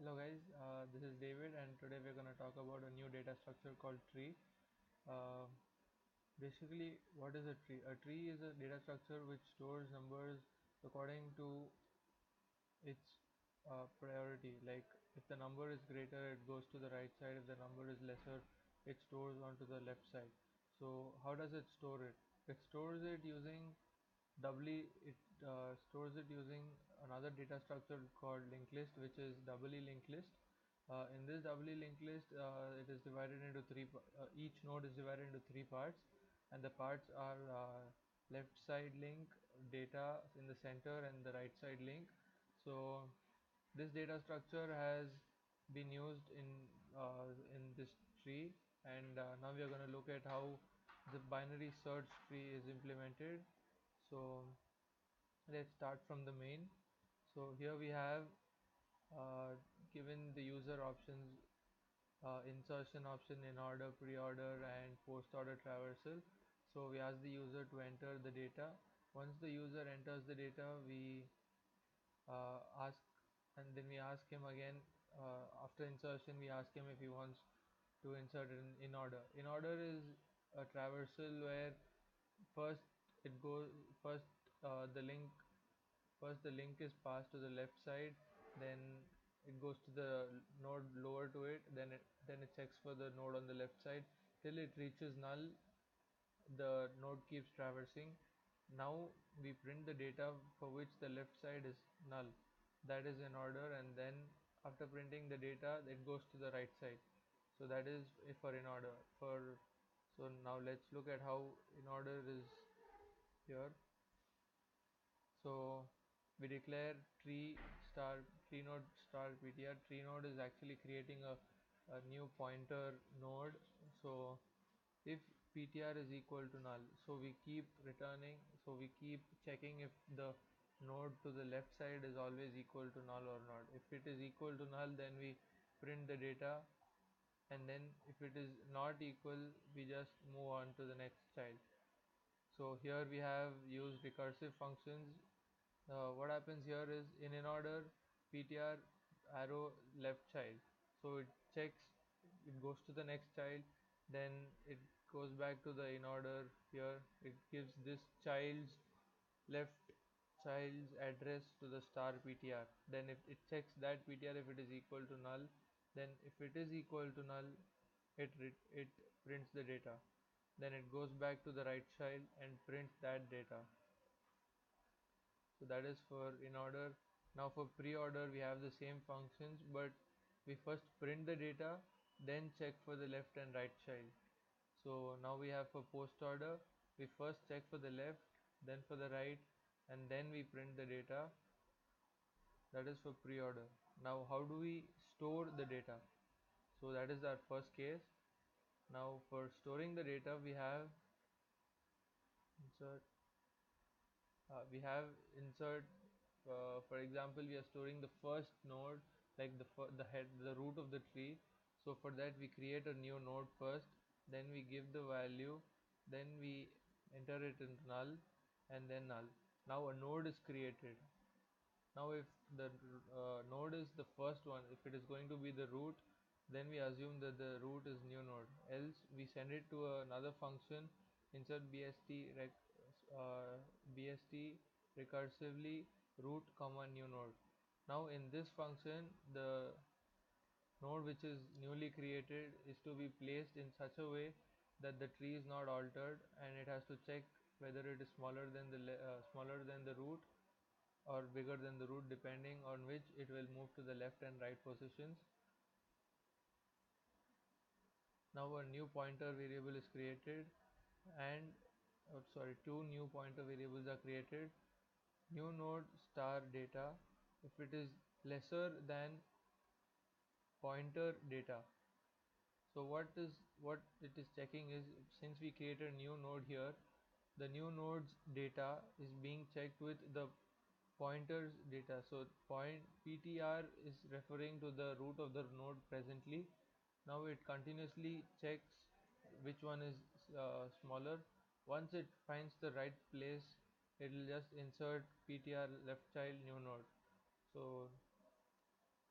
Hello guys, this is David and today we're going to talk about a new data structure called tree. Uh, Basically, what is a tree? A tree is a data structure which stores numbers according to its priority. Like if the number is greater, it goes to the right side. If the number is lesser, it stores onto the left side. So how does it store it? It stores it using doubly it stores it using another data structure called linked list, which is doubly linked list. In this doubly linked list, it is divided into each node is divided into three parts, and the parts are left side link, data in the center, and the right side link. So this data structure has been used in this tree, and now we are going to look at how the binary search tree is implemented. So let's start from the main. So here we have uh, given the user options, insertion option, in order, pre-order, and post-order traversal. So we ask the user to enter the data. Once the user enters the data, we ask, and then we ask him again. After insertion, we ask him if he wants to insert in order. In order is a traversal where first it goes first the link first the link is passed to the left side, then it goes to the node lower to it, then it checks for the node on the left side till it reaches null. The node keeps traversing. Now we print the data for which the left side is null, that is in order, and then after printing the data it goes to the right side. So that is for in order. For So now let's look at how in order is here. So we declare tree node star ptr. Tree node is actually creating a new pointer node. So if ptr is equal to null, so we keep checking if the node to the left side is always equal to null or not. If it is equal to null, then we print the data, and then if it is not equal, we just move on to the next child. So here we have used recursive functions. What happens here is in order, ptr arrow left child. So it checks, it goes to the next child, then it goes back to the in order. Here it gives this left child's address to the star ptr. Then if it checks that ptr if it is equal to null, then if it is equal to null, it prints the data. Then it goes back to the right child and prints that data. So that is for in order. Now for pre-order we have the same functions, but we first print the data, then check for the left and right child. So now we have for post order, we first check for the left, then for the right, and then we print the data. That is for pre-order. Now how do we store the data? So that is our first case. Now for storing the data, we have insert insert. For example, we are storing the first node, like the root of the tree. So for that we create a new node first, then we give the value, then we enter it in null, and then null. Now a node is created. Now if the node is the first one, if it is going to be the root, then we assume that the root is new node. Else we send it to another function, insert uh, bst recursively root comma new node. Now in this function, the node which is newly created is to be placed in such a way that the tree is not altered, and it has to check whether it is smaller than the root or bigger than the root, depending on which it will move to the left and right positions. Now a new pointer variable is created, and two new pointer variables are created. New node star data, if it is lesser than pointer data. So what it is checking is, since we created a new node here, the new node's data is being checked with the pointer's data. So point ptr is referring to the root of the node presently. Now it continuously checks which one is smaller. Once it finds the right place, it will just insert ptr left child new node. So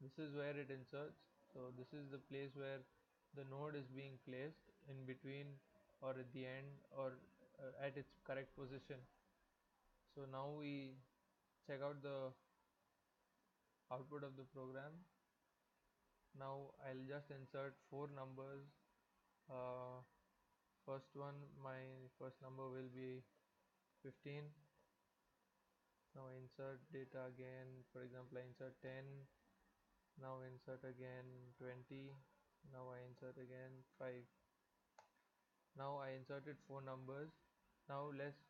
This is where it inserts. So this is the place where the node is being placed in between or at the end or at its correct position. So now we check out the output of the program. Now I'll just insert four numbers. uh, First one, my first number will be 15. Now insert data again. For example, I insert 10. Now insert again 20. Now I insert again 5. Now I inserted four numbers. Now let's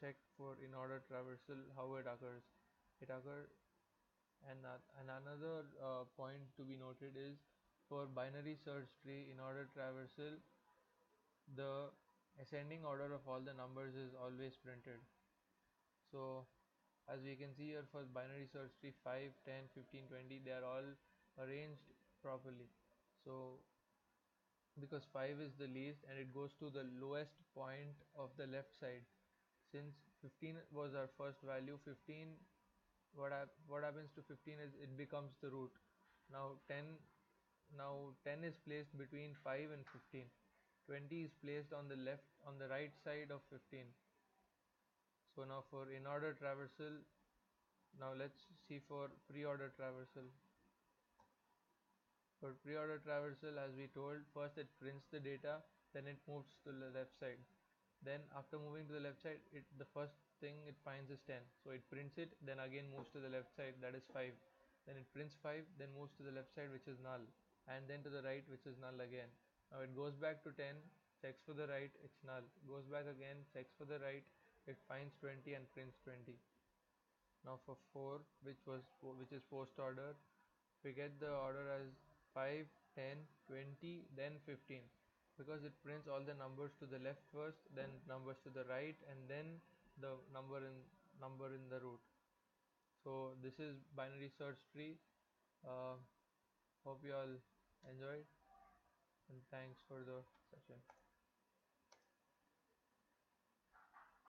check for in order traversal how it occurs. It occurs, and another point to be noted is for binary search tree in order traversal, the ascending order of all the numbers is always printed. So as we can see here, for binary search tree, 5, 10, 15, 20, they are all arranged properly. So because 5 is the least and it goes to the lowest point of the left side. Since 15 was our first value, 15, what happens to 15 is it becomes the root. Now 10, now 10 is placed between 5 and 15. 20 is placed on the left, on the right side of 15. So now for in order traversal, now let's see for pre-order traversal. For pre-order traversal, as we told, first it prints the data, then it moves to the left side. Then after moving to the left side, the first thing it finds is 10. So it prints it, then again moves to the left side, that is 5. Then it prints 5, then moves to the left side, which is null, and then to the right, which is null again. Now it goes back to 10, checks for the right, it's null. Goes back again, checks for the right, it finds 20 and prints 20. Now for 4, which is post order, we get the order as 5, 10, 20, then 15, because it prints all the numbers to the left first, then numbers to the right, and then the number in the root. So this is binary search tree. uh, Hope you all enjoyed, and thanks for the session.